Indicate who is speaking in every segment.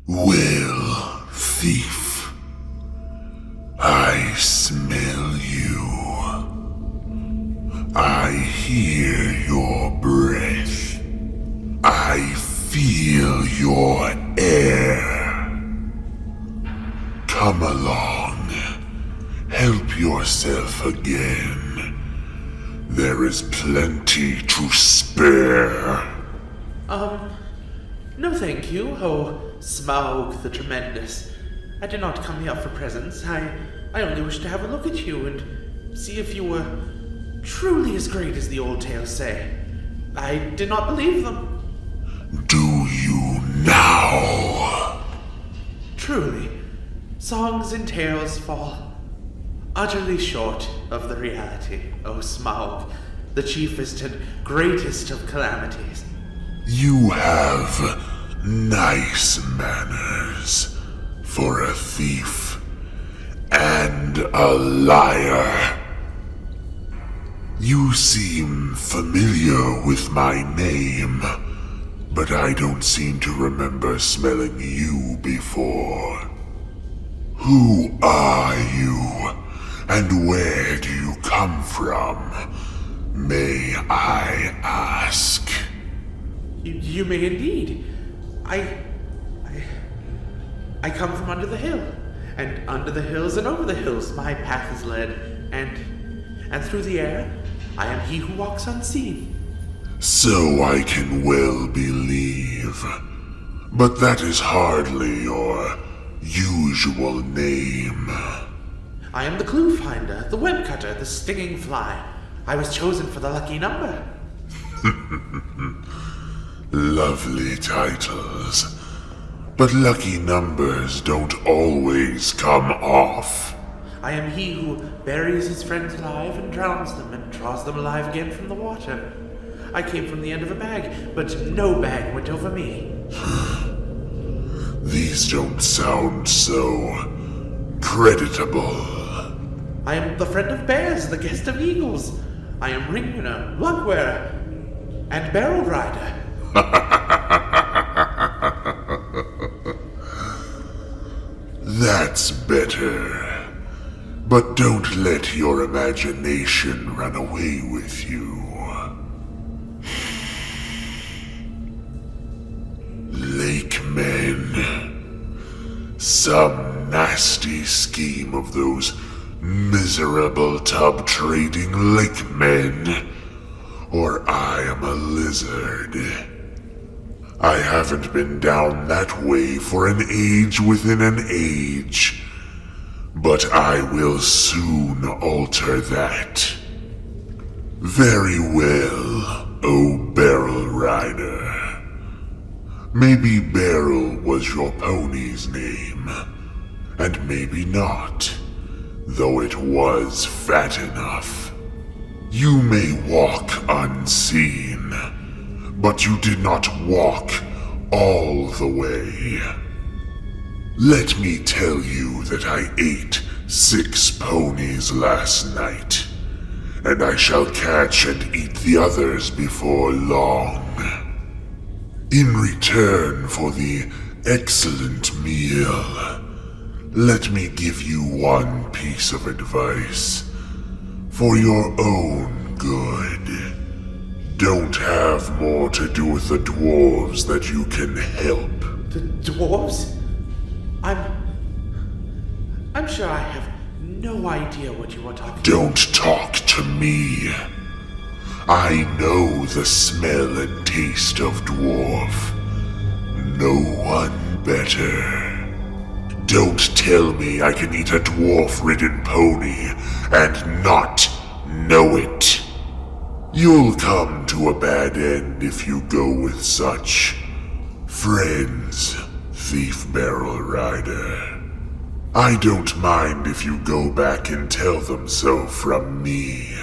Speaker 1: Well, thief, I smell you. I hear your breath. I feel your air. Come along. Help yourself again. There is plenty to spare.
Speaker 2: No thank you, Smaug the Tremendous. I did not come here for presents. I only wish to have a look at you and see if you were truly as great as the old tales say. I did not believe them.
Speaker 1: Do you now?
Speaker 2: Truly, songs and tales fall utterly short of the reality, O Smaug, the chiefest and greatest of calamities.
Speaker 1: You have nice manners for a thief and a liar. You seem familiar with my name, but I don't seem to remember smelling you before. Who are you, and where do you come from, may I ask?
Speaker 2: You may indeed. I come from under the hill, and under the hills and over the hills my path is led, and through the air I am he who walks unseen.
Speaker 1: So I can well believe, but that is hardly your usual name.
Speaker 2: I am the clue finder, the web cutter, the stinging fly. I was chosen for the lucky number.
Speaker 1: Lovely titles, but lucky numbers don't always come off.
Speaker 2: I am he who buries his friends alive and drowns them and draws them alive again from the water. I came from the end of a bag, but no bag went over me.
Speaker 1: These don't sound so creditable.
Speaker 2: I am the friend of bears, the guest of eagles. I am ringwinner, luckwearer, and barrel rider.
Speaker 1: That's better. But don't let your imagination run away with you. Lakemen. Some nasty scheme of those miserable tub-trading lakemen. Or I am a lizard. I haven't been down that way for an age within an age. But I will soon alter that. Very well, O Barrel Rider. Maybe Barrel was your pony's name, and maybe not, though it was fat enough. You may walk unseen, but you did not walk all the way. Let me tell you that I ate 6 ponies last night, and I shall catch and eat the others before long. In return for the excellent meal, let me give you one piece of advice. For your own good. Don't have more to do with the dwarves that you can help.
Speaker 2: The dwarves? I'm sure I have no idea what you are talking about.
Speaker 1: Don't talk to me. I know the smell and taste of dwarf. No one better. Don't tell me I can eat a dwarf-ridden pony and not know it. You'll come to a bad end if you go with such friends, Thief Barrel Rider. I don't mind if you go back and tell them so from me.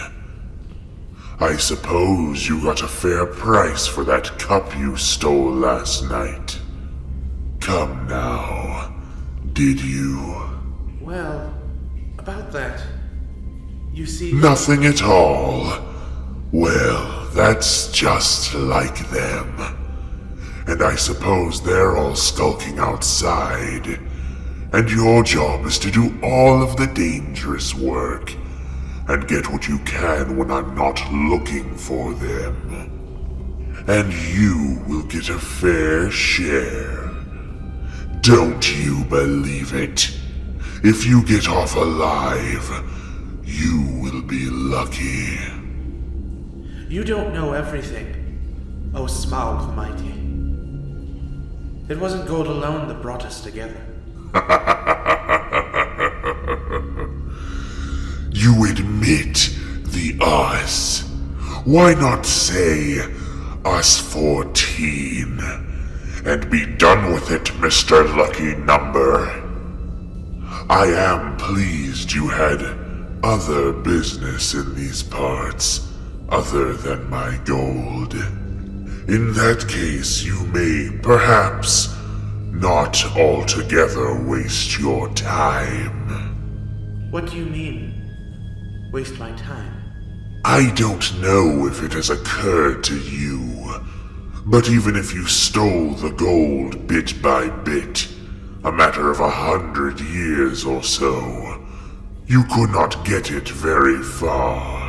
Speaker 1: I suppose you got a fair price for that cup you stole last night. Come now, did you?
Speaker 2: Well, about that, you see...
Speaker 1: Nothing at all. Well, that's just like them. and I suppose they're all skulking outside. And your job is to do all of the dangerous work, and get what you can when I'm not looking for them. And you will get a fair share. Don't you believe it? If you get off alive, you will be lucky.
Speaker 2: You don't know everything, O Smaug the Mighty. It wasn't gold alone that brought us together.
Speaker 1: You admit the us. Why not say us 14 and be done with it, Mr. Lucky Number? I am pleased you had other business in these parts other than my gold. In that case, you may perhaps not altogether waste your time.
Speaker 2: What do you mean, waste my time?
Speaker 1: I don't know if it has occurred to you, but even if you stole the gold bit by bit, a matter of 100 years or so, you could not get it very far.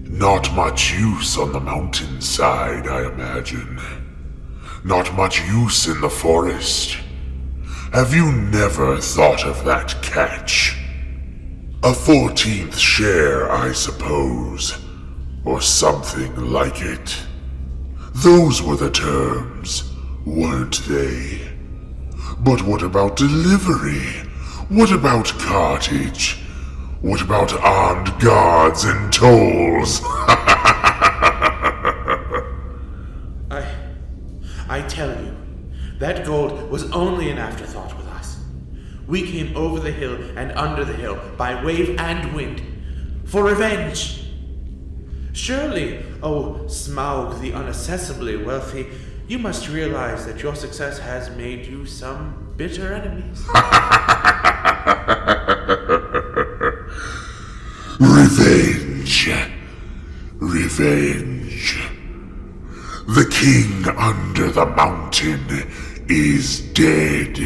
Speaker 1: Not much use on the mountainside, I imagine. Not much use in the forest. Have you never thought of that catch? A 14th share, I suppose, or something like it. Those were the terms, weren't they? But what about delivery? What about cartage? What about armed guards and tolls?
Speaker 2: I tell you, that gold was only an afterthought with us. We came over the hill and under the hill, by wave and wind, for revenge. Surely, O Smaug the unaccessibly wealthy, you must realize that your success has made you some bitter enemies.
Speaker 1: Revenge. Revenge. The king under the mountain is dead.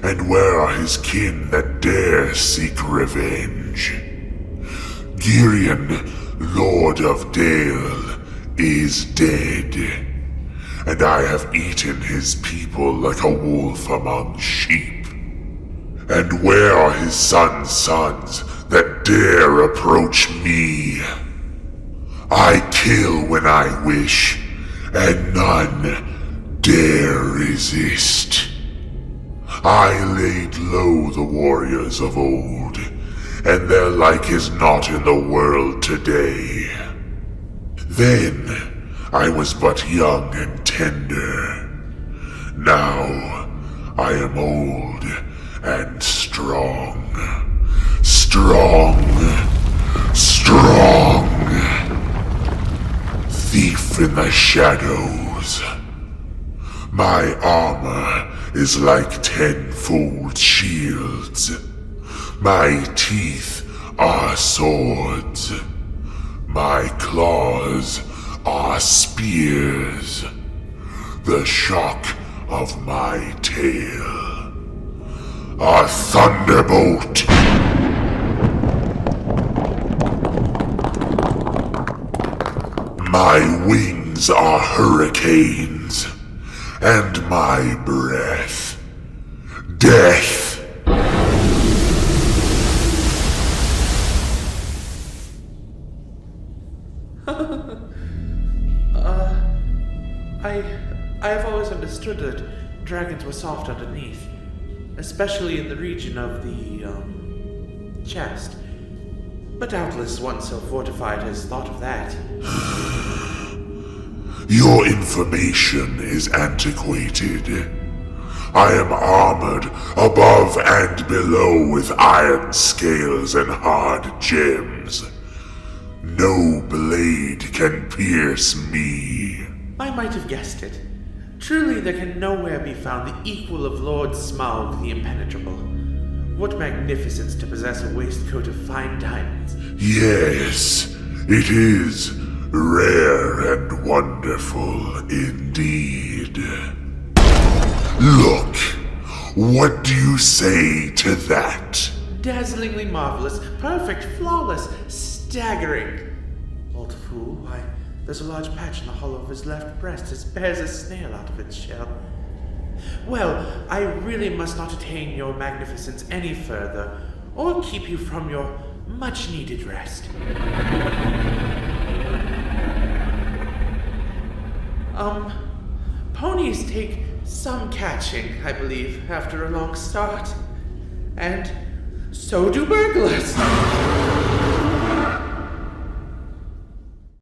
Speaker 1: And where are his kin that dare seek revenge? Girion, Lord of Dale, is dead. And I have eaten his people like a wolf among sheep. And where are his sons that dare approach me? I kill when I wish, and none dare resist. I laid low the warriors of old, and their like is not in the world today. Then I was but young and tender. Now I am old and strong. Strong. Strong. Thief in the shadows. My armor is like 10-fold shields. My teeth are swords. My claws are spears. The shock of my tail, a thunderbolt. My wings are hurricanes, and my breath, death.
Speaker 2: I have always understood that dragons were soft underneath, especially in the region of the, chest. But doubtless one so fortified has thought of that.
Speaker 1: Your information is antiquated. I am armored above and below with iron scales and hard gems. No blade can pierce me.
Speaker 2: I might have guessed it. Truly there can nowhere be found the equal of Lord Smaug the Impenetrable. What magnificence to possess a waistcoat of fine diamonds.
Speaker 1: Yes, it is Rare and wonderful indeed. Look, what do you say to that?
Speaker 2: Dazzlingly marvelous, perfect, flawless, staggering. Old fool, why, there's a large patch in the hollow of his left breast as bare as a snail out of its shell. Well, I really must not detain your magnificence any further, or keep you from your much-needed rest. Ponies take some catching, I believe, after a long start. And so do burglars.